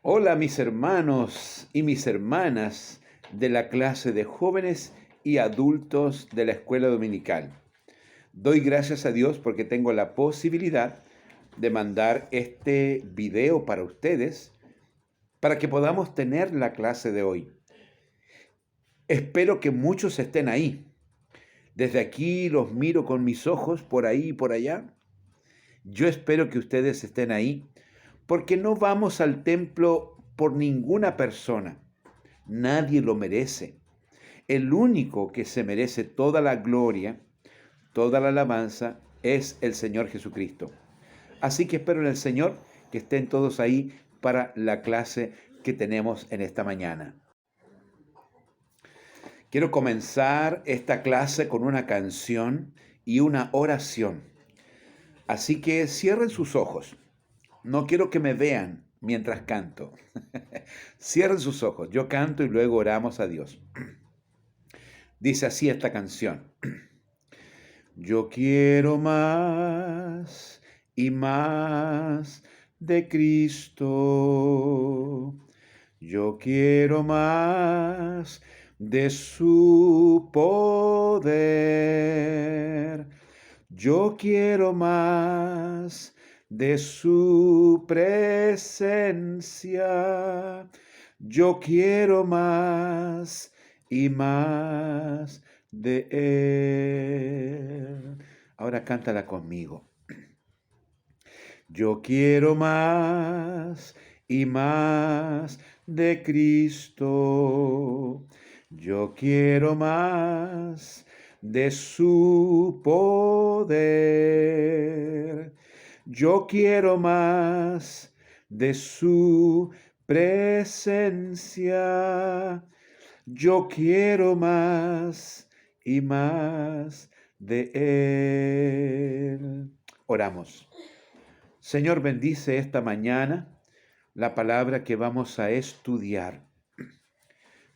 Hola mis hermanos y mis hermanas de la clase de jóvenes y adultos de la escuela dominical. Doy gracias a Dios porque tengo la posibilidad de mandar este video para ustedes para que podamos tener la clase de hoy. Espero que muchos estén ahí. Desde aquí los miro con mis ojos por ahí y por allá. Yo espero que ustedes estén ahí porque no vamos al templo por ninguna persona. Nadie lo merece. El único que se merece toda la gloria, toda la alabanza, es el Señor Jesucristo. Así que espero en el Señor que estén todos ahí para la clase que tenemos en esta mañana. Quiero comenzar esta clase con una canción y una oración. Así que cierren sus ojos. No quiero que me vean mientras canto. Cierren sus ojos. Yo canto y luego oramos a Dios. Dice así esta canción. Yo quiero más y más de Cristo. Yo quiero más de su poder. Yo quiero más de su presencia. Yo quiero más y más de Él. Ahora cántala conmigo. Yo quiero más y más de Cristo. Yo quiero más de su poder. Yo quiero más de su presencia. Yo quiero más y más de Él. Oramos. Señor, bendice esta mañana la palabra que vamos a estudiar.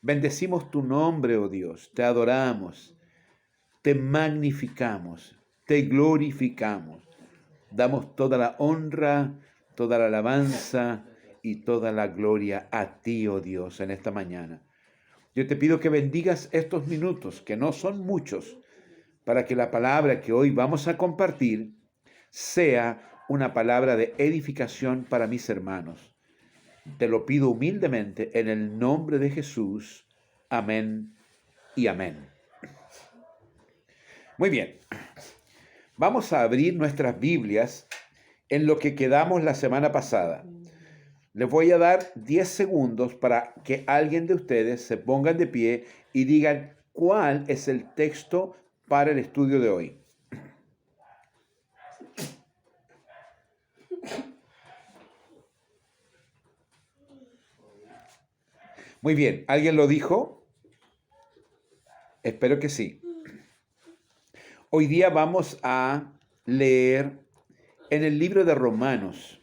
Bendecimos tu nombre, oh Dios, te adoramos, te magnificamos, te glorificamos. Damos toda la honra, toda la alabanza y toda la gloria a ti, oh Dios, en esta mañana. Yo te pido que bendigas estos minutos, que no son muchos, para que la palabra que hoy vamos a compartir sea una palabra de edificación para mis hermanos. Te lo pido humildemente en el nombre de Jesús. Amén y amén. Muy bien, vamos a abrir nuestras Biblias en lo que quedamos la semana pasada. Les voy a dar 10 segundos para que alguien de ustedes se pongan de pie y digan cuál es el texto para el estudio de hoy. Muy bien, ¿alguien lo dijo? Espero que sí. Hoy día vamos a leer en el libro de Romanos,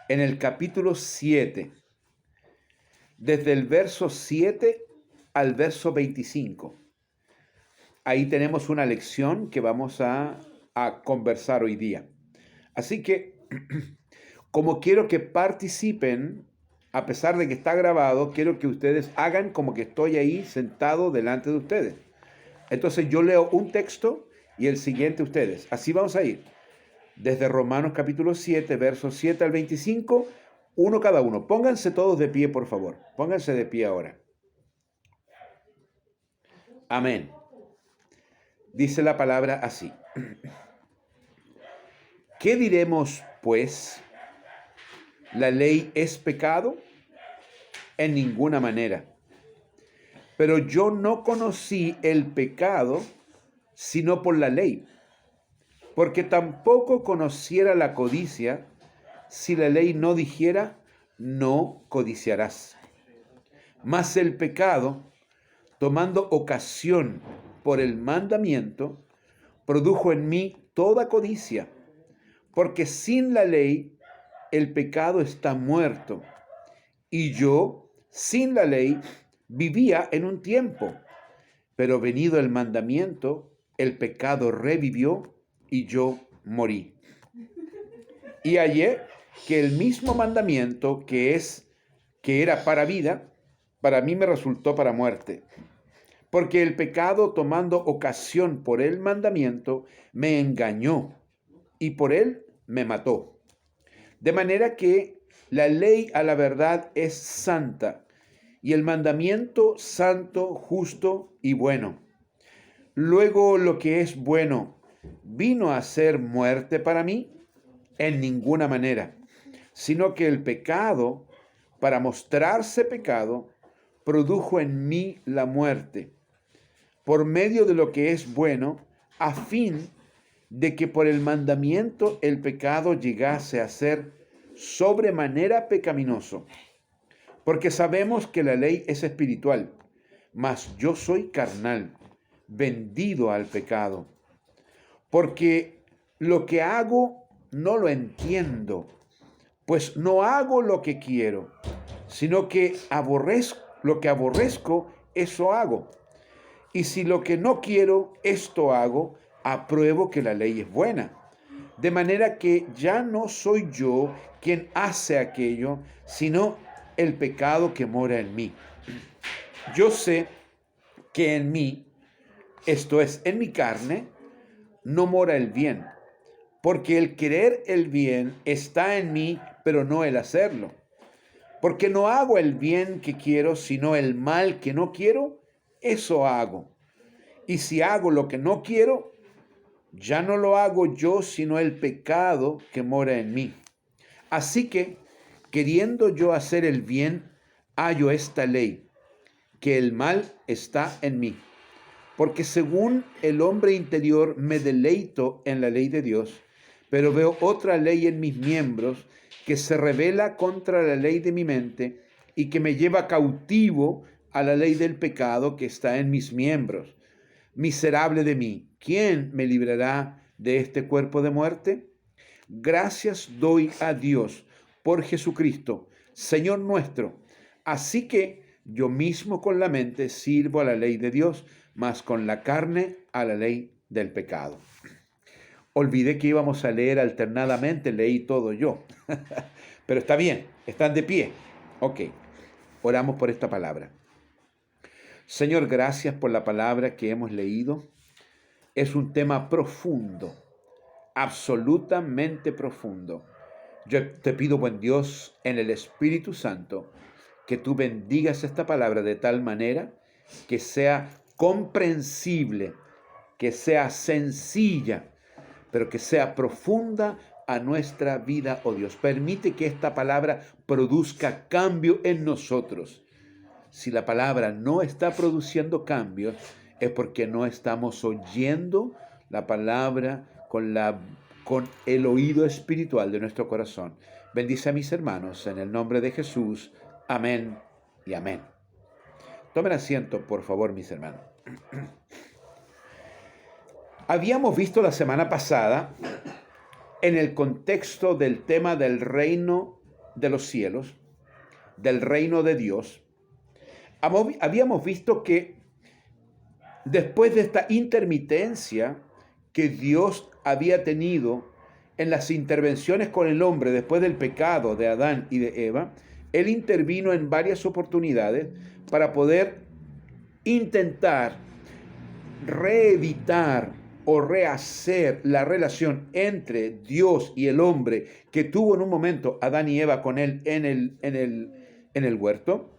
en el capítulo 7, desde el verso 7 al verso 25. Ahí tenemos una lección que vamos a conversar hoy día. Así que, como quiero que participen, a pesar de que está grabado, quiero que ustedes hagan como que estoy ahí sentado delante de ustedes. Entonces yo leo un texto y el siguiente ustedes. Así vamos a ir. Desde Romanos capítulo 7, versos 7 al 25, uno cada uno. Pónganse todos de pie, por favor. Pónganse de pie ahora. Amén. Dice la palabra así. ¿Qué diremos, pues? ¿La ley es pecado? En ninguna manera. Pero yo no conocí el pecado sino por la ley, porque tampoco conociera la codicia si la ley no dijera, no codiciarás. Mas el pecado, tomando ocasión por el mandamiento, produjo en mí toda codicia, porque sin la ley el pecado está muerto, y yo, sin la ley, vivía en un tiempo, pero venido el mandamiento, el pecado revivió y yo morí. Y hallé que el mismo mandamiento, que es que era para vida, para mí me resultó para muerte. Porque el pecado, tomando ocasión por el mandamiento, me engañó y por él me mató. De manera que la ley a la verdad es santa y el mandamiento santo, justo y bueno. Luego lo que es bueno, ¿vino a ser muerte para mí? En ninguna manera, sino que el pecado, para mostrarse pecado, produjo en mí la muerte, por medio de lo que es bueno, a fin de que por el mandamiento el pecado llegase a ser sobremanera pecaminoso. Porque sabemos que la ley es espiritual, mas yo soy carnal, vendido al pecado. Porque lo que hago no lo entiendo, pues no hago lo que quiero, sino que lo que aborrezco, eso hago. Y si lo que no quiero, esto hago, apruebo que la ley es buena. De manera que ya no soy yo quien hace aquello, sino el pecado que mora en mí. Yo sé que en mí, esto es, en mi carne, no mora el bien, porque el querer el bien está en mí, pero no el hacerlo. Porque no hago el bien que quiero, sino el mal que no quiero, eso hago. Y si hago lo que no quiero, ya no lo hago yo, sino el pecado que mora en mí. Así que, queriendo yo hacer el bien, hallo esta ley, que el mal está en mí. Porque según el hombre interior me deleito en la ley de Dios, pero veo otra ley en mis miembros que se rebela contra la ley de mi mente y que me lleva cautivo a la ley del pecado que está en mis miembros. Miserable de mí, ¿quién me librará de este cuerpo de muerte? Gracias doy a Dios por Jesucristo, Señor nuestro. Así que yo mismo con la mente sirvo a la ley de Dios, mas con la carne a la ley del pecado. Olvidé que íbamos a leer alternadamente, leí todo yo. Pero está bien, están de pie. Ok, oramos por esta palabra. Señor, gracias por la palabra que hemos leído. Es un tema profundo, absolutamente profundo. Yo te pido, buen Dios, en el Espíritu Santo, que tú bendigas esta palabra de tal manera que sea comprensible, que sea sencilla, pero que sea profunda a nuestra vida, oh Dios. Permite que esta palabra produzca cambio en nosotros. Si la palabra no está produciendo cambios, es porque no estamos oyendo la palabra con el oído espiritual de nuestro corazón. Bendice a mis hermanos en el nombre de Jesús. Amén y amén. Tomen asiento, por favor, mis hermanos. Habíamos visto la semana pasada, en el contexto del tema del reino de los cielos, del reino de Dios, habíamos visto que después de esta intermitencia que Dios había tenido en las intervenciones con el hombre después del pecado de Adán y de Eva, Él intervino en varias oportunidades para poder intentar reeditar o rehacer la relación entre Dios y el hombre que tuvo en un momento Adán y Eva con Él en el huerto.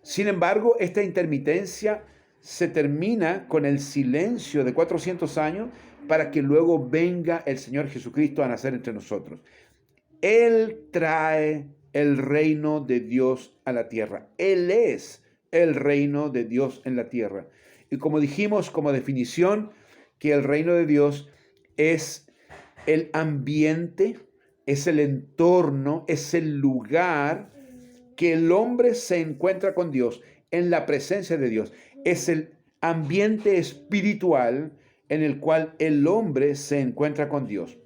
Sin embargo, esta intermitencia se termina con el silencio de 400 años para que luego venga el Señor Jesucristo a nacer entre nosotros. Él trae el reino de Dios a la tierra. Él es el reino de Dios en la tierra. Y como dijimos como definición, que el reino de Dios es el ambiente, es el entorno, es el lugar que el hombre se encuentra con Dios, en la presencia de Dios. Es el ambiente espiritual en el cual el hombre se encuentra con Dios.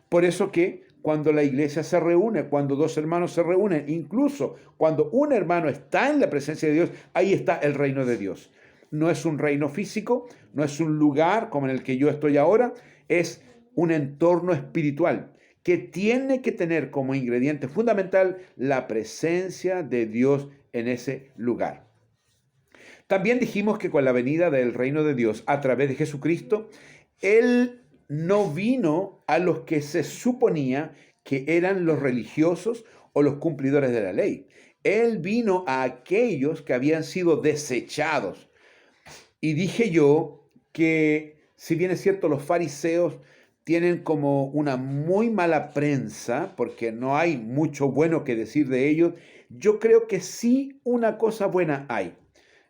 Por eso que cuando la iglesia se reúne, cuando dos hermanos se reúnen, incluso cuando un hermano está en la presencia de Dios, ahí está el reino de Dios. No es un reino físico, no es un lugar como en el que yo estoy ahora, es un entorno espiritual que tiene que tener como ingrediente fundamental la presencia de Dios en ese lugar. También dijimos que con la venida del reino de Dios a través de Jesucristo, Él no vino a los que se suponía que eran los religiosos o los cumplidores de la ley. Él vino a aquellos que habían sido desechados. Y dije yo que, si bien es cierto, los fariseos tienen como una muy mala prensa, porque no hay mucho bueno que decir de ellos, yo creo que sí una cosa buena hay.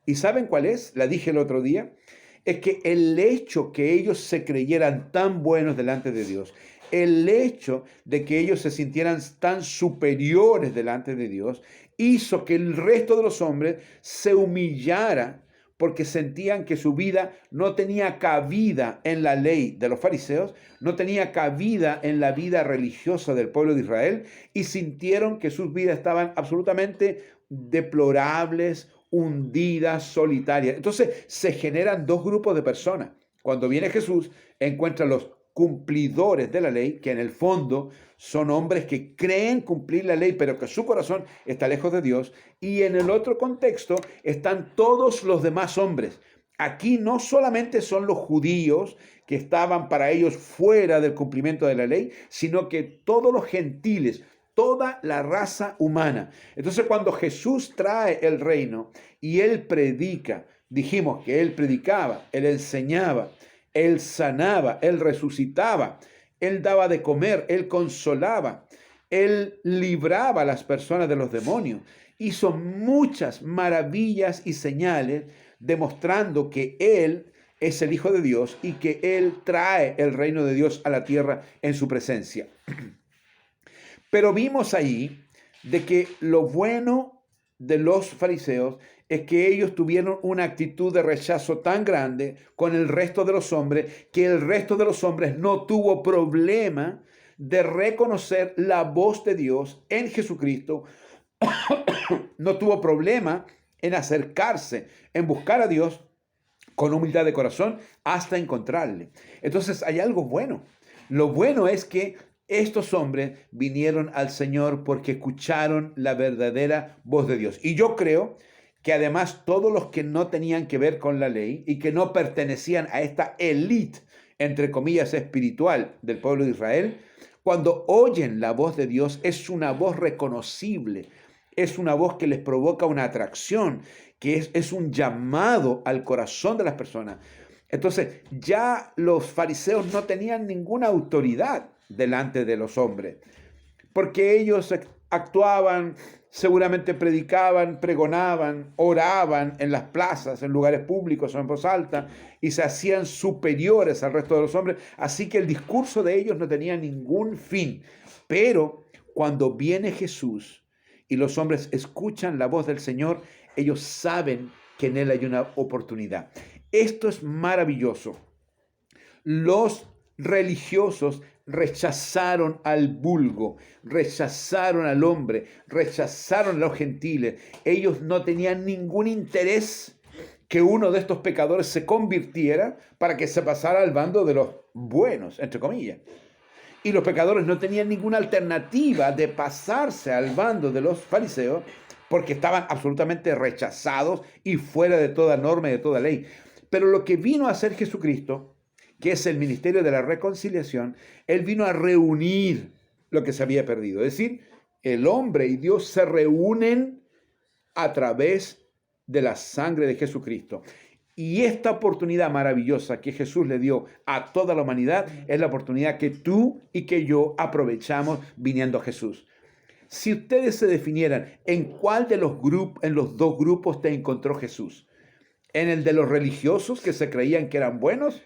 ¿Y saben cuál es? La dije el otro día. Es que el hecho que ellos se creyeran tan buenos delante de Dios, el hecho de que ellos se sintieran tan superiores delante de Dios, hizo que el resto de los hombres se humillara porque sentían que su vida no tenía cabida en la ley de los fariseos, no tenía cabida en la vida religiosa del pueblo de Israel, y sintieron que sus vidas estaban absolutamente deplorables, hundidas, solitarias. Entonces se generan dos grupos de personas. Cuando viene Jesús, encuentra los cumplidores de la ley, que en el fondo son hombres que creen cumplir la ley, pero que su corazón está lejos de Dios. Y en el otro contexto están todos los demás hombres. Aquí no solamente son los judíos que estaban para ellos fuera del cumplimiento de la ley, sino que todos los gentiles, toda la raza humana. Entonces, cuando Jesús trae el reino y Él predica, dijimos que Él predicaba, Él enseñaba, Él sanaba, Él resucitaba, Él daba de comer, Él consolaba, Él libraba a las personas de los demonios. Hizo muchas maravillas y señales demostrando que Él es el Hijo de Dios y que Él trae el reino de Dios a la tierra en su presencia. Pero vimos ahí de que lo bueno de los fariseos es que ellos tuvieron una actitud de rechazo tan grande con el resto de los hombres que el resto de los hombres no tuvo problema de reconocer la voz de Dios en Jesucristo, no tuvo problema en acercarse, en buscar a Dios con humildad de corazón hasta encontrarle. Entonces hay algo bueno. Lo bueno es que estos hombres vinieron al Señor porque escucharon la verdadera voz de Dios. Y yo creo que además todos los que no tenían que ver con la ley y que no pertenecían a esta élite, entre comillas, espiritual del pueblo de Israel, cuando oyen la voz de Dios es una voz reconocible, es una voz que les provoca una atracción, que es un llamado al corazón de las personas. Entonces ya los fariseos no tenían ninguna autoridad delante de los hombres, porque ellos actuaban, seguramente predicaban, pregonaban, oraban en las plazas, en lugares públicos o en voz alta, y se hacían superiores al resto de los hombres, así que el discurso de ellos no tenía ningún fin. Pero cuando viene Jesús y los hombres escuchan la voz del Señor, ellos saben que en Él hay una oportunidad. Esto es maravilloso. Los religiosos rechazaron al vulgo, rechazaron al hombre, rechazaron a los gentiles. Ellos no tenían ningún interés que uno de estos pecadores se convirtiera para que se pasara al bando de los buenos, entre comillas. Y los pecadores no tenían ninguna alternativa de pasarse al bando de los fariseos porque estaban absolutamente rechazados y fuera de toda norma y de toda ley. Pero lo que vino a hacer Jesucristo, que es el ministerio de la reconciliación, Él vino a reunir lo que se había perdido. Es decir, el hombre y Dios se reúnen a través de la sangre de Jesucristo. Y esta oportunidad maravillosa que Jesús le dio a toda la humanidad es la oportunidad que tú y que yo aprovechamos viniendo a Jesús. Si ustedes se definieran en cuál de los grupos, en los dos grupos te encontró Jesús, ¿en el de los religiosos que se creían que eran buenos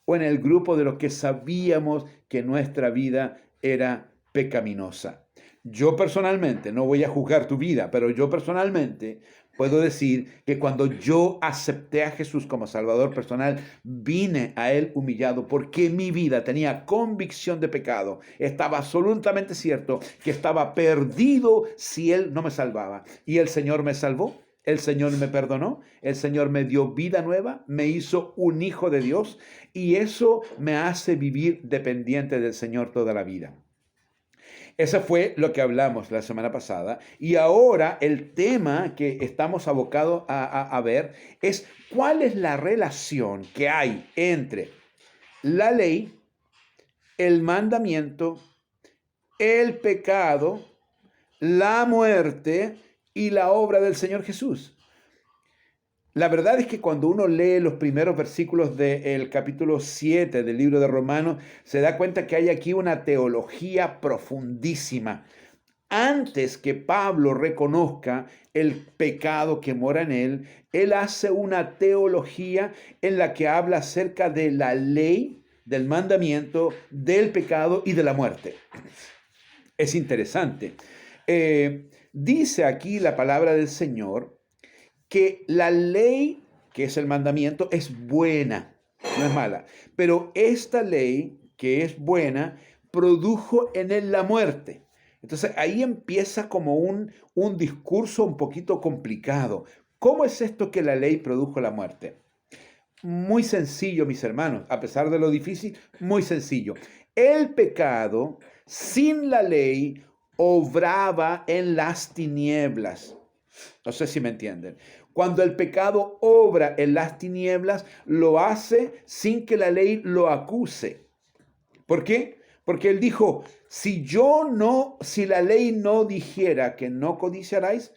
o en el grupo de los que sabíamos que nuestra vida era pecaminosa? Yo personalmente, no voy a juzgar tu vida, pero yo personalmente puedo decir que cuando yo acepté a Jesús como Salvador personal, vine a Él humillado porque mi vida tenía convicción de pecado. Estaba absolutamente cierto que estaba perdido si Él no me salvaba. Y el Señor me salvó. El Señor me perdonó, el Señor me dio vida nueva, me hizo un hijo de Dios y eso me hace vivir dependiente del Señor toda la vida. Eso fue lo que hablamos la semana pasada. Y ahora el tema que estamos abocados a ver es cuál es la relación que hay entre la ley, el mandamiento, el pecado, la muerte y la obra del Señor Jesús. La verdad es que cuando uno lee los primeros versículos del capítulo 7 del libro de Romanos, se da cuenta que hay aquí una teología profundísima. Antes que Pablo reconozca el pecado que mora en él hace una teología en la que habla acerca de la ley, del mandamiento, del pecado y de la muerte. Es interesante. Dice aquí la palabra del Señor que la ley, que es el mandamiento, es buena, no es mala. Pero esta ley, que es buena, produjo en él la muerte. Entonces ahí empieza como un discurso un poquito complicado. ¿Cómo es esto que la ley produjo la muerte? Muy sencillo, mis hermanos, a pesar de lo difícil, muy sencillo. El pecado sin la ley obraba en las tinieblas. No sé si me entienden. Cuando el pecado obra en las tinieblas, lo hace sin que la ley lo acuse. ¿Por qué? Porque él dijo, si la ley no dijera que no codiciaréis,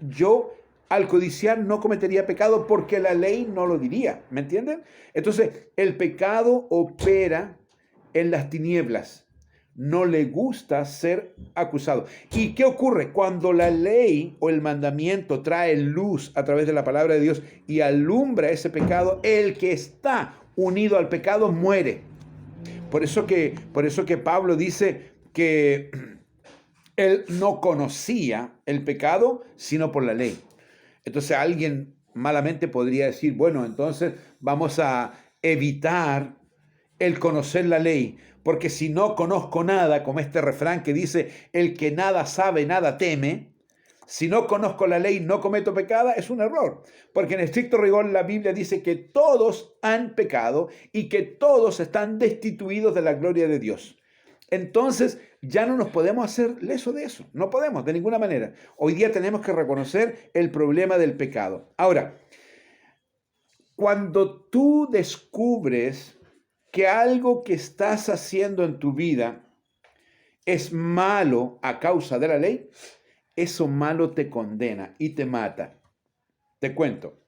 yo al codiciar no cometería pecado porque la ley no lo diría. ¿Me entienden? Entonces, el pecado opera en las tinieblas. No le gusta ser acusado. ¿Y qué ocurre? Cuando la ley o el mandamiento trae luz a través de la palabra de Dios y alumbra ese pecado, el que está unido al pecado muere. Por eso que Pablo dice que él no conocía el pecado sino por la ley. Entonces alguien malamente podría decir, bueno, entonces vamos a evitar el conocer la ley, porque si no conozco nada, como este refrán que dice, el que nada sabe, nada teme, si no conozco la ley, no cometo pecado, es un error, porque en estricto rigor la Biblia dice que todos han pecado y que todos están destituidos de la gloria de Dios. Entonces ya no nos podemos hacer leso de eso, no podemos de ninguna manera. Hoy día tenemos que reconocer el problema del pecado. Ahora, cuando tú descubres que algo que estás haciendo en tu vida es malo a causa de la ley, eso malo te condena y te mata. Te cuento.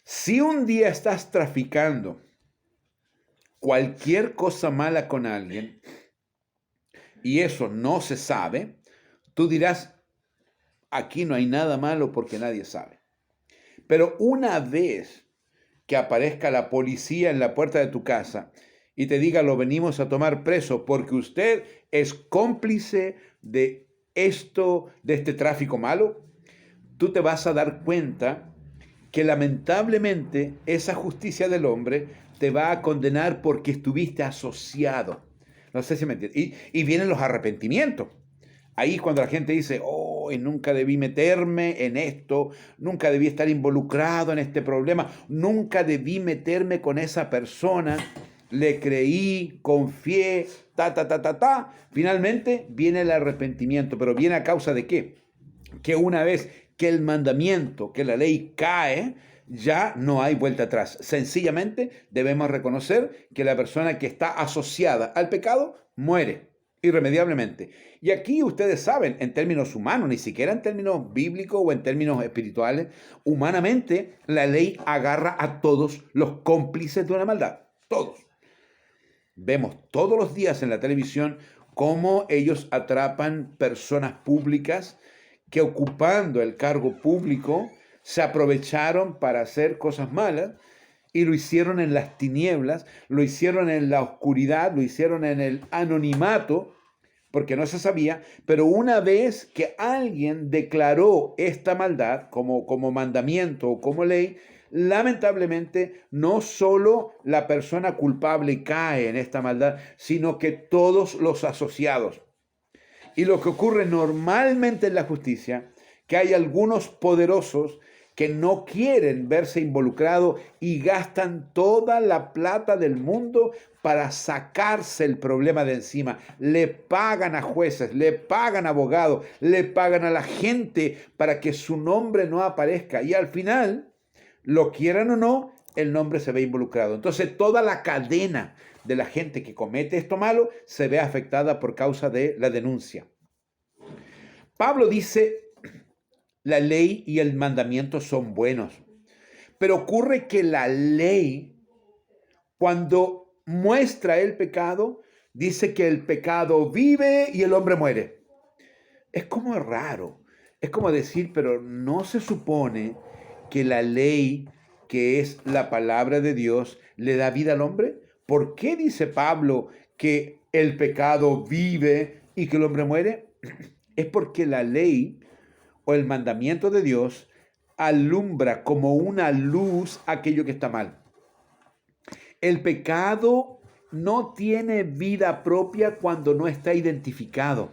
Si un día estás traficando cualquier cosa mala con alguien y eso no se sabe, tú dirás, aquí no hay nada malo porque nadie sabe. Pero una vez que aparezca la policía en la puerta de tu casa y te diga, lo venimos a tomar preso porque usted es cómplice de esto, de este tráfico malo, tú te vas a dar cuenta que lamentablemente esa justicia del hombre te va a condenar porque estuviste asociado. No sé si me entiendes. Y vienen los arrepentimientos. Ahí cuando la gente dice, oh, nunca debí meterme en esto, nunca debí estar involucrado en este problema, nunca debí meterme con esa persona, le creí, confié, Finalmente viene el arrepentimiento, pero viene a causa de qué? Que una vez que el mandamiento, que la ley cae, ya no hay vuelta atrás. Sencillamente debemos reconocer que la persona que está asociada al pecado muere irremediablemente. Y aquí ustedes saben, en términos humanos, ni siquiera en términos bíblicos o en términos espirituales, humanamente la ley agarra a todos los cómplices de una maldad. Todos. Vemos todos los días en la televisión cómo ellos atrapan personas públicas que ocupando el cargo público se aprovecharon para hacer cosas malas y lo hicieron en las tinieblas, lo hicieron en la oscuridad, lo hicieron en el anonimato, porque no se sabía, pero una vez que alguien declaró esta maldad como mandamiento o como ley, lamentablemente no solo la persona culpable cae en esta maldad, sino que todos los asociados. Y lo que ocurre normalmente en la justicia, que hay algunos poderosos que no quieren verse involucrados y gastan toda la plata del mundo para sacarse el problema de encima. Le pagan a jueces, le pagan a abogados, le pagan a la gente para que su nombre no aparezca. Y al final, lo quieran o no, el nombre se ve involucrado. Entonces toda la cadena de la gente que comete esto malo se ve afectada por causa de la denuncia. Pablo dice, la ley y el mandamiento son buenos, pero ocurre que la ley, cuando muestra el pecado, dice que el pecado vive y el hombre muere. Es como raro, es como decir, pero no se supone que la ley, que es la palabra de Dios, le da vida al hombre. ¿Por qué dice Pablo que el pecado vive y que el hombre muere? Es porque la ley o el mandamiento de Dios alumbra como una luz aquello que está mal. El pecado no tiene vida propia cuando no está identificado.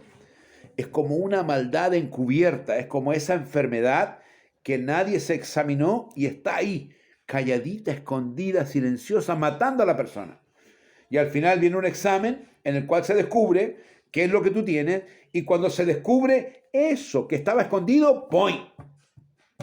Es como una maldad encubierta, es como esa enfermedad que nadie se examinó y está ahí, calladita, escondida, silenciosa, matando a la persona. Y al final viene un examen en el cual se descubre qué es lo que tú tienes, y cuando se descubre eso que estaba escondido, ¡poing!,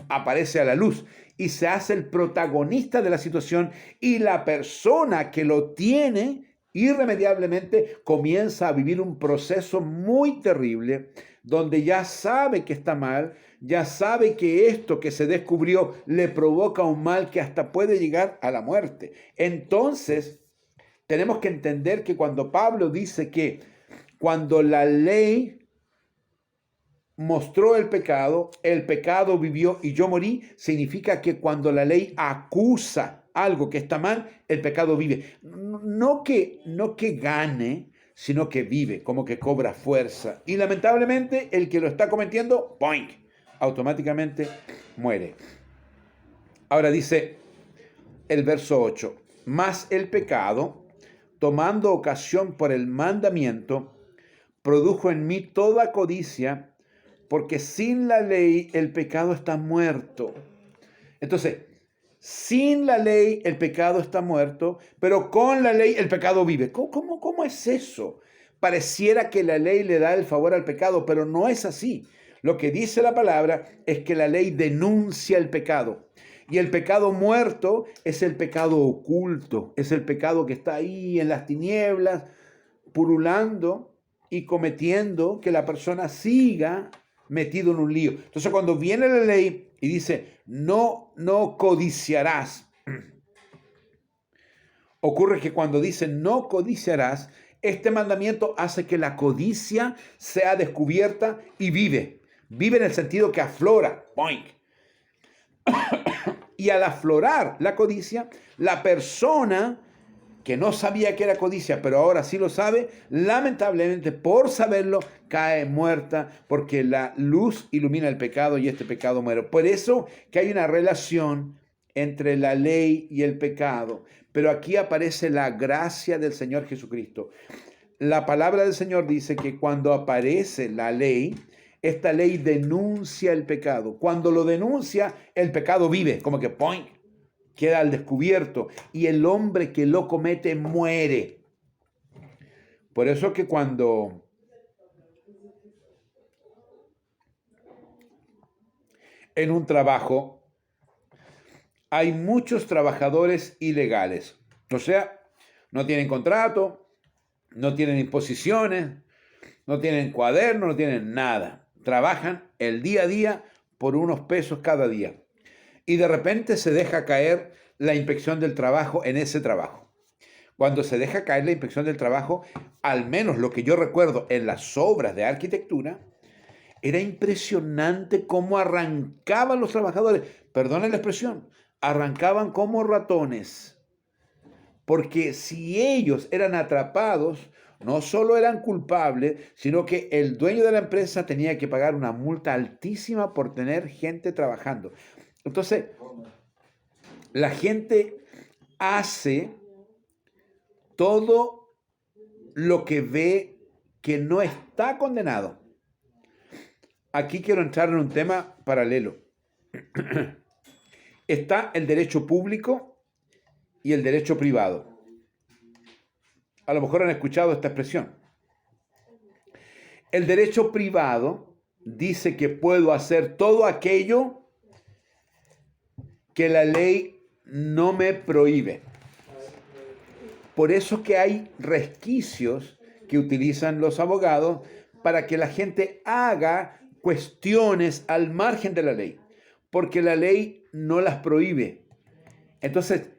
aparece a la luz y se hace el protagonista de la situación, y la persona que lo tiene irremediablemente comienza a vivir un proceso muy terrible donde ya sabe que está mal, ya sabe que esto que se descubrió le provoca un mal que hasta puede llegar a la muerte. Entonces, tenemos que entender que cuando Pablo dice que cuando la ley mostró el pecado vivió y yo morí, significa que cuando la ley acusa algo que está mal, el pecado vive. No que gane, sino que vive, como que cobra fuerza. Y lamentablemente el que lo está cometiendo, ¡poink!, automáticamente muere. Ahora dice el verso 8, mas el pecado, tomando ocasión por el mandamiento, produjo en mí toda codicia, porque sin la ley el pecado está muerto. Entonces, sin la ley el pecado está muerto, pero con la ley el pecado vive. ¿Cómo es eso? Pareciera que la ley le da el favor al pecado, pero no es así. Lo que dice la palabra es que la ley denuncia el pecado. Y el pecado muerto es el pecado oculto, es el pecado que está ahí en las tinieblas, pululando y cometiendo que la persona siga metido en un lío. Entonces, cuando viene la ley y dice, no codiciarás, ocurre que cuando dice no codiciarás, este mandamiento hace que la codicia sea descubierta y vive. Vive en el sentido que aflora. ¡Boink! Y al aflorar la codicia, la persona que no sabía que era codicia, pero ahora sí lo sabe, lamentablemente por saberlo cae muerta, porque la luz ilumina el pecado y este pecado muere. Por eso que hay una relación entre la ley y el pecado, pero aquí aparece la gracia del Señor Jesucristo. La palabra del Señor dice que cuando aparece la ley, esta ley denuncia el pecado. Cuando lo denuncia, el pecado vive, como que ¡poing!, queda al descubierto, y el hombre que lo comete muere. Por eso que cuando en un trabajo hay muchos trabajadores ilegales, o sea, no tienen contrato, no tienen imposiciones, no tienen cuaderno, no tienen nada, trabajan el día a día por unos pesos cada día. Y de repente se deja caer la inspección del trabajo en ese trabajo. Cuando se deja caer la inspección del trabajo, al menos lo que yo recuerdo en las obras de arquitectura, era impresionante cómo arrancaban los trabajadores, perdonen la expresión, arrancaban como ratones. Porque si ellos eran atrapados, no solo eran culpables, sino que el dueño de la empresa tenía que pagar una multa altísima por tener gente trabajando. Entonces, la gente hace todo lo que ve que no está condenado. Aquí quiero entrar en un tema paralelo. está el derecho público y el derecho privado. A lo mejor han escuchado esta expresión. El derecho privado dice que puedo hacer todo aquello que la ley no me prohíbe. Por eso que hay resquicios que utilizan los abogados para que la gente haga cuestiones al margen de la ley, porque la ley no las prohíbe. Entonces,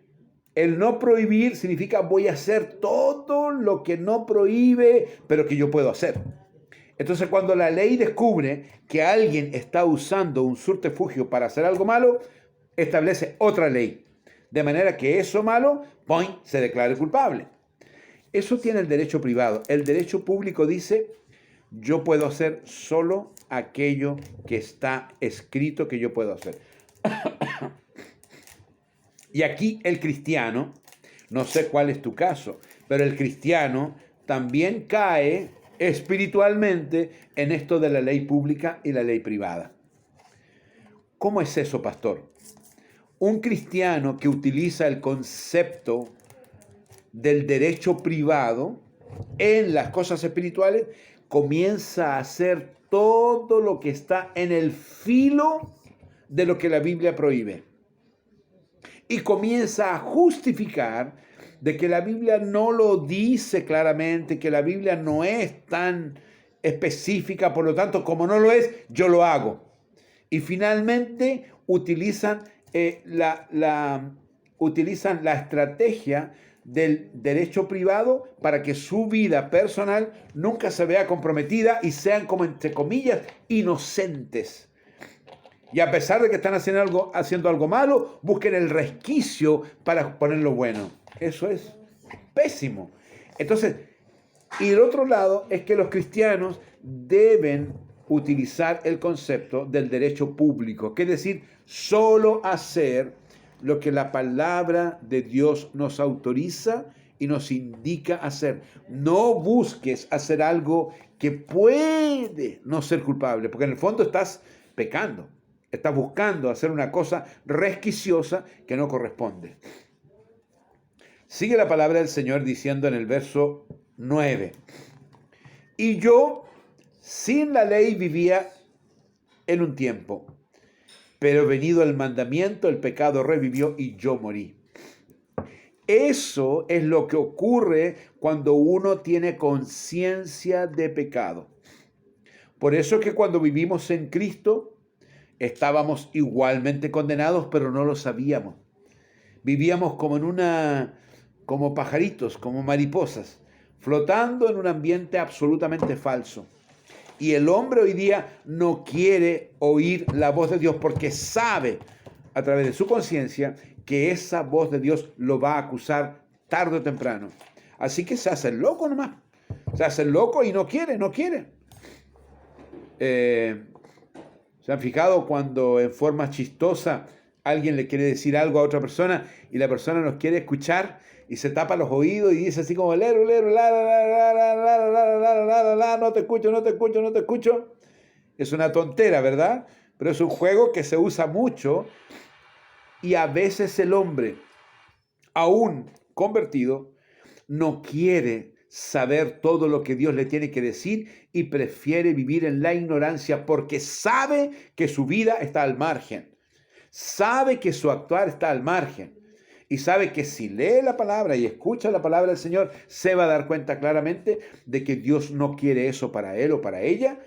el no prohibir significa voy a hacer todo lo que no prohíbe, pero que yo puedo hacer. Entonces, cuando la ley descubre que alguien está usando un subterfugio para hacer algo malo, establece otra ley, de manera que eso malo, ¡poing!, se declare culpable. Eso tiene el derecho privado. El derecho público dice, yo puedo hacer solo aquello que está escrito que yo puedo hacer. Y aquí el cristiano, no sé cuál es tu caso, pero el cristiano también cae espiritualmente en esto de la ley pública y la ley privada. ¿Cómo es eso, pastor? Un cristiano que utiliza el concepto del derecho privado en las cosas espirituales comienza a hacer todo lo que está en el filo de lo que la Biblia prohíbe. Y comienza a justificar de que la Biblia no lo dice claramente, que la Biblia no es tan específica, por lo tanto, como no lo es, yo lo hago. Y finalmente utilizan la estrategia del derecho privado para que su vida personal nunca se vea comprometida y sean, como entre comillas, inocentes. Y a pesar de que están haciendo algo malo, busquen el resquicio para ponerlo bueno. Eso es pésimo. Entonces, y el otro lado es que los cristianos deben utilizar el concepto del derecho público, que es decir, solo hacer lo que la palabra de Dios nos autoriza y nos indica hacer. No busques hacer algo que puede no ser culpable, porque en el fondo estás pecando. Estás buscando hacer una cosa resquiciosa que no corresponde. Sigue la palabra del Señor diciendo en el verso 9. Y yo sin la ley vivía en un tiempo, pero venido el mandamiento, el pecado revivió y yo morí. Eso es lo que ocurre cuando uno tiene conciencia de pecado. Por eso es que cuando vivimos en Cristo, estábamos igualmente condenados, pero no lo sabíamos. Vivíamos como pajaritos, como mariposas, flotando en un ambiente absolutamente falso. Y el hombre hoy día no quiere oír la voz de Dios porque sabe a través de su conciencia que esa voz de Dios lo va a acusar tarde o temprano. Así que se hace el loco nomás. Se hace el loco y no quiere. ¿Se han fijado cuando en forma chistosa alguien le quiere decir algo a otra persona y la persona no quiere escuchar y se tapa los oídos y dice así como lero, no te escucho? Es una tontera, ¿verdad? Pero es un juego que se usa mucho y a veces el hombre, aún convertido, no quiere saber todo lo que Dios le tiene que decir y prefiere vivir en la ignorancia porque sabe que su vida está al margen, sabe que su actuar está al margen y sabe que si lee la palabra y escucha la palabra del Señor, se va a dar cuenta claramente de que Dios no quiere eso para él o para ella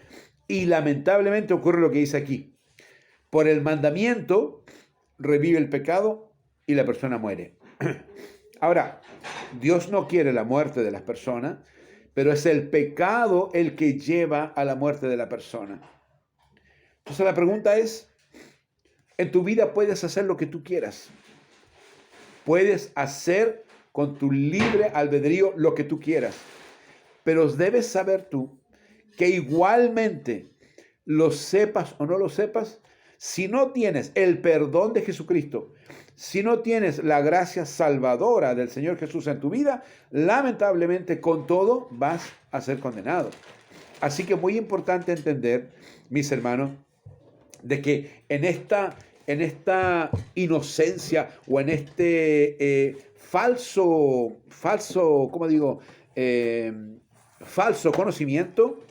y lamentablemente ocurre lo que dice aquí. Por el mandamiento revive el pecado y la persona muere. Ahora, Dios no quiere la muerte de las personas, pero es el pecado el que lleva a la muerte de la persona. Entonces la pregunta es, en tu vida puedes hacer lo que tú quieras. Puedes hacer con tu libre albedrío lo que tú quieras. Pero debes saber tú que igualmente, lo sepas o no lo sepas, si no tienes el perdón de Jesucristo, si no tienes la gracia salvadora del Señor Jesús en tu vida, lamentablemente con todo vas a ser condenado. Así que muy importante entender, mis hermanos, de que en esta en esta inocencia o en este ¿cómo digo? Falso conocimiento,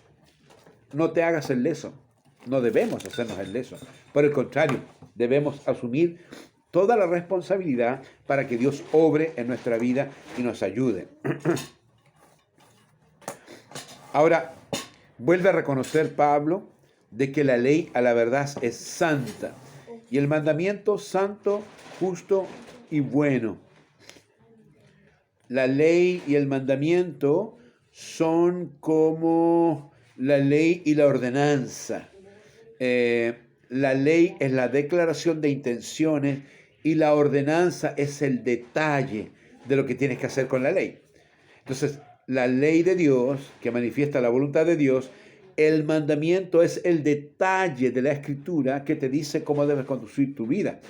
no te hagas el leso. No debemos hacernos el leso. Por el contrario, debemos asumir toda la responsabilidad para que Dios obre en nuestra vida y nos ayude. Ahora, vuelve a reconocer Pablo de que la ley a la verdad es santa y el mandamiento santo, justo y bueno. La ley y el mandamiento son como la ley y la ordenanza. La ley es la declaración de intenciones y la ordenanza es el detalle de lo que tienes que hacer con la ley. Entonces, la ley de Dios, que manifiesta la voluntad de Dios, el mandamiento es el detalle de la Escritura que te dice cómo debes conducir tu vida.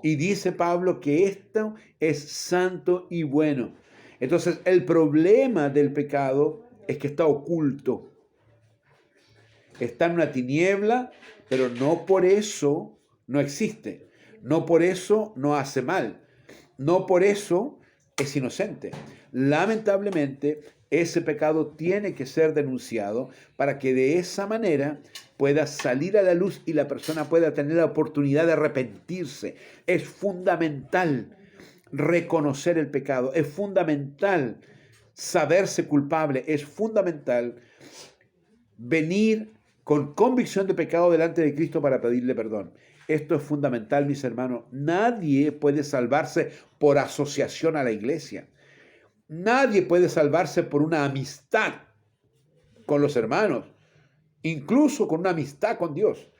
Y dice Pablo que esto es santo y bueno. Entonces, el problema del pecado es que está oculto. Está en una tiniebla, pero no por eso no existe. No por eso no hace mal. No por eso es inocente. Lamentablemente, ese pecado tiene que ser denunciado para que de esa manera pueda salir a la luz y la persona pueda tener la oportunidad de arrepentirse. Es fundamental reconocer el pecado, es fundamental saberse culpable, es fundamental venir con convicción de pecado delante de Cristo para pedirle perdón. Esto es fundamental, mis hermanos. Nadie puede salvarse por asociación a la iglesia. Nadie puede salvarse por una amistad con los hermanos, incluso con una amistad con Dios.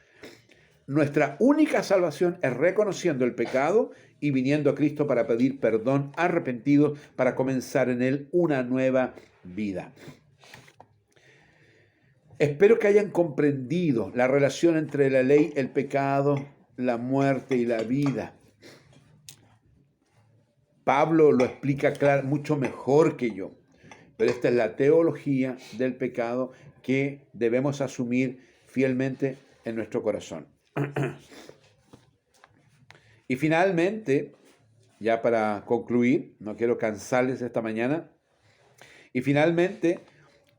Nuestra única salvación es reconociendo el pecado y viniendo a Cristo para pedir perdón, arrepentidos, para comenzar en Él una nueva vida. Espero que hayan comprendido la relación entre la ley, el pecado, la muerte y la vida. Pablo lo explica mucho mejor que yo, pero esta es la teología del pecado que debemos asumir fielmente en nuestro corazón. Y finalmente, ya para concluir, no quiero cansarles esta mañana, y finalmente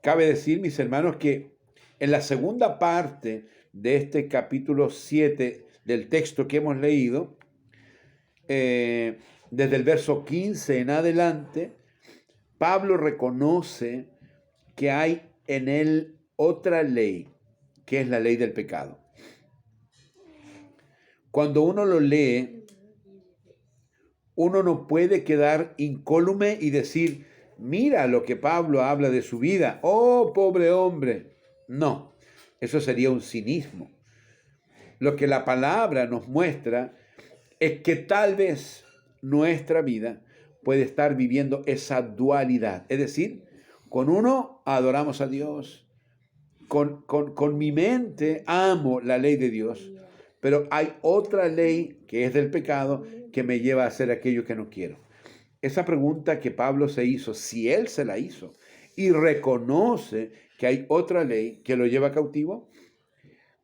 cabe decir, mis hermanos, que en la segunda parte de este capítulo 7 del texto que hemos leído, desde el verso 15 en adelante, Pablo reconoce que hay en él otra ley, que es la ley del pecado. Cuando uno lo lee, uno no puede quedar incólume y decir, mira lo que Pablo habla de su vida, oh, pobre hombre. No, eso sería un cinismo. Lo que la palabra nos muestra es que tal vez nuestra vida puede estar viviendo esa dualidad. Es decir, con uno adoramos a Dios, con mi mente amo la ley de Dios, pero hay otra ley que es del pecado que me lleva a hacer aquello que no quiero. Esa pregunta que Pablo se hizo, si él se la hizo y reconoce que hay otra ley que lo lleva cautivo,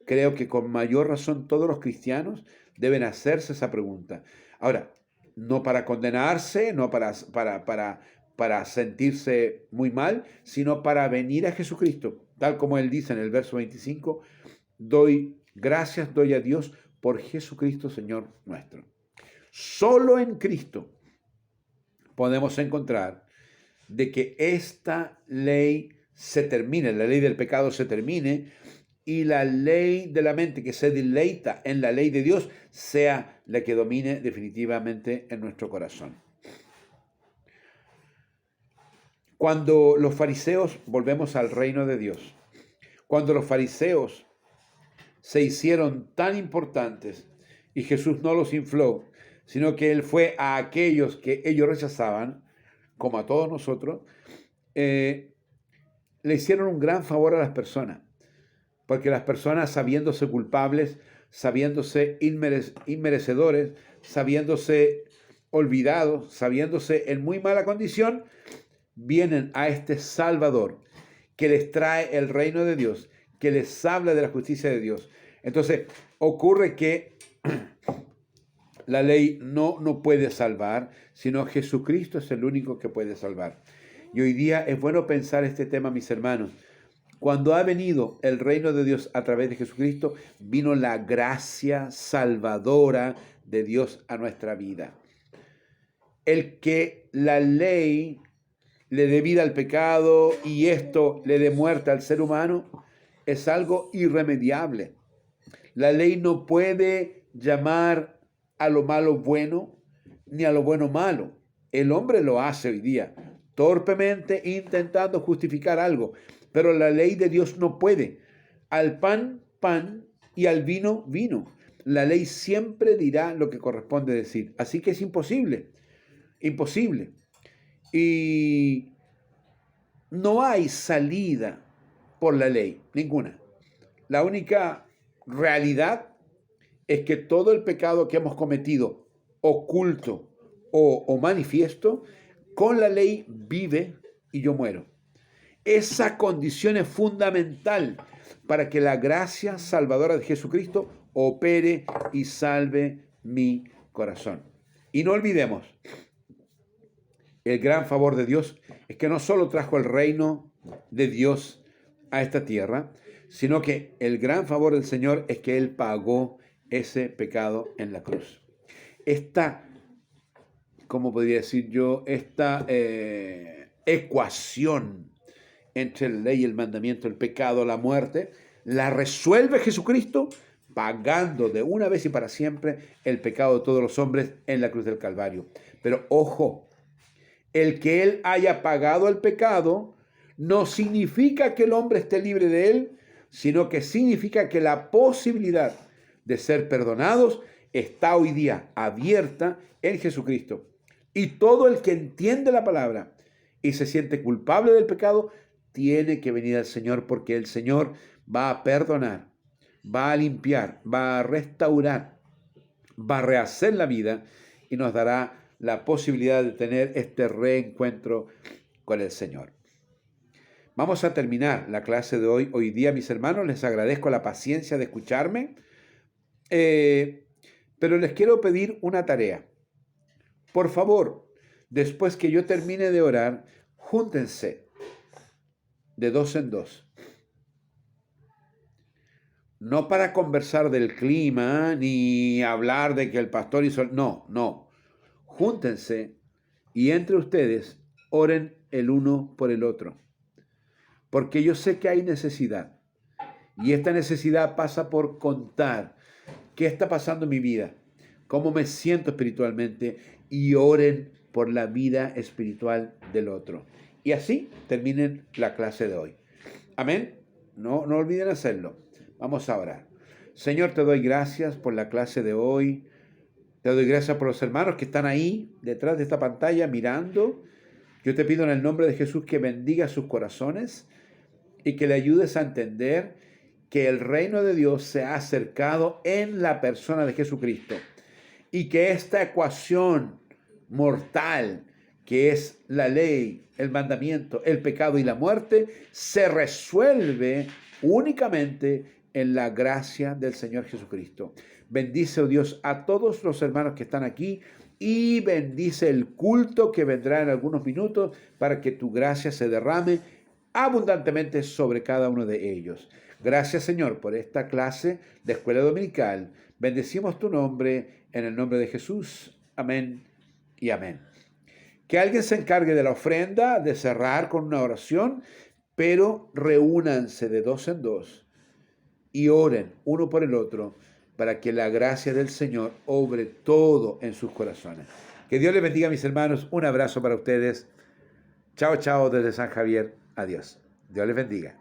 creo que con mayor razón todos los cristianos deben hacerse esa pregunta. Ahora, no para condenarse, no para sentirse muy mal, sino para venir a Jesucristo. Tal como él dice en el verso 25, doy a Dios por Jesucristo, Señor nuestro. Solo en Cristo podemos encontrar de que esta ley se termine, la ley del pecado se termine, y la ley de la mente que se deleita en la ley de Dios sea la que domine definitivamente en nuestro corazón. Cuando los fariseos, volvemos al reino de Dios, cuando los fariseos se hicieron tan importantes y Jesús no los infló, sino que Él fue a aquellos que ellos rechazaban, como a todos nosotros, le hicieron un gran favor a las personas. Porque las personas, sabiéndose culpables, sabiéndose inmerecedores, sabiéndose olvidados, sabiéndose en muy mala condición, vienen a este Salvador que les trae el reino de Dios, que les habla de la justicia de Dios. Entonces, ocurre que La ley no puede salvar, sino Jesucristo es el único que puede salvar. Y hoy día es bueno pensar este tema, mis hermanos. Cuando ha venido el reino de Dios a través de Jesucristo, vino la gracia salvadora de Dios a nuestra vida. El que la ley le dé vida al pecado y esto le dé muerte al ser humano es algo irremediable. La ley no puede llamar a lo malo bueno ni a lo bueno malo. El hombre lo hace hoy día, torpemente intentando justificar algo, pero la ley de Dios no puede. Al pan, pan, y al vino, vino. La ley siempre dirá lo que corresponde decir. Así que es imposible, imposible. Y no hay salida por la ley, ninguna. La única realidad es que todo el pecado que hemos cometido, oculto o manifiesto, con la ley vive y yo muero. Esa condición es fundamental para que la gracia salvadora de Jesucristo opere y salve mi corazón. Y no olvidemos, el gran favor de Dios es que no solo trajo el reino de Dios a esta tierra, sino que el gran favor del Señor es que Él pagó ese pecado en la cruz. Esta, ¿cómo podría decir yo? Esta ecuación entre la ley y el mandamiento, el pecado, la muerte, la resuelve Jesucristo pagando de una vez y para siempre el pecado de todos los hombres en la cruz del Calvario. Pero ojo, el que Él haya pagado el pecado no significa que el hombre esté libre de él, sino que significa que la posibilidad de ser perdonados está hoy día abierta en Jesucristo. Y todo el que entiende la palabra y se siente culpable del pecado, tiene que venir al Señor, porque el Señor va a perdonar, va a limpiar, va a restaurar, va a rehacer la vida y nos dará la posibilidad de tener este reencuentro con el Señor. Vamos a terminar la clase de hoy. Hoy día, mis hermanos, les agradezco la paciencia de escucharme, pero les quiero pedir una tarea. Por favor, después que yo termine de orar, júntense de dos en dos. No para conversar del clima, ni hablar de que el pastor hizo... No. Júntense y entre ustedes oren el uno por el otro. Porque yo sé que hay necesidad. Y esta necesidad pasa por contar qué está pasando en mi vida, cómo me siento espiritualmente, y oren por la vida espiritual del otro. Y así terminen la clase de hoy. Amén. No olviden hacerlo. Vamos a orar. Señor, te doy gracias por la clase de hoy. Te doy gracias por los hermanos que están ahí detrás de esta pantalla mirando. Yo te pido en el nombre de Jesús que bendiga sus corazones y que le ayudes a entender que el reino de Dios se ha acercado en la persona de Jesucristo y que esta ecuación mortal que es la ley, el mandamiento, el pecado y la muerte, se resuelve únicamente en la gracia del Señor Jesucristo. Bendice, oh Dios, a todos los hermanos que están aquí y bendice el culto que vendrá en algunos minutos para que tu gracia se derrame abundantemente sobre cada uno de ellos. Gracias, Señor, por esta clase de escuela dominical. Bendecimos tu nombre en el nombre de Jesús. Amén y amén. Que alguien se encargue de la ofrenda, de cerrar con una oración, pero reúnanse de dos en dos y oren uno por el otro para que la gracia del Señor obre todo en sus corazones. Que Dios les bendiga, mis hermanos. Un abrazo para ustedes. Chao, chao desde San Javier. Adiós. Dios les bendiga.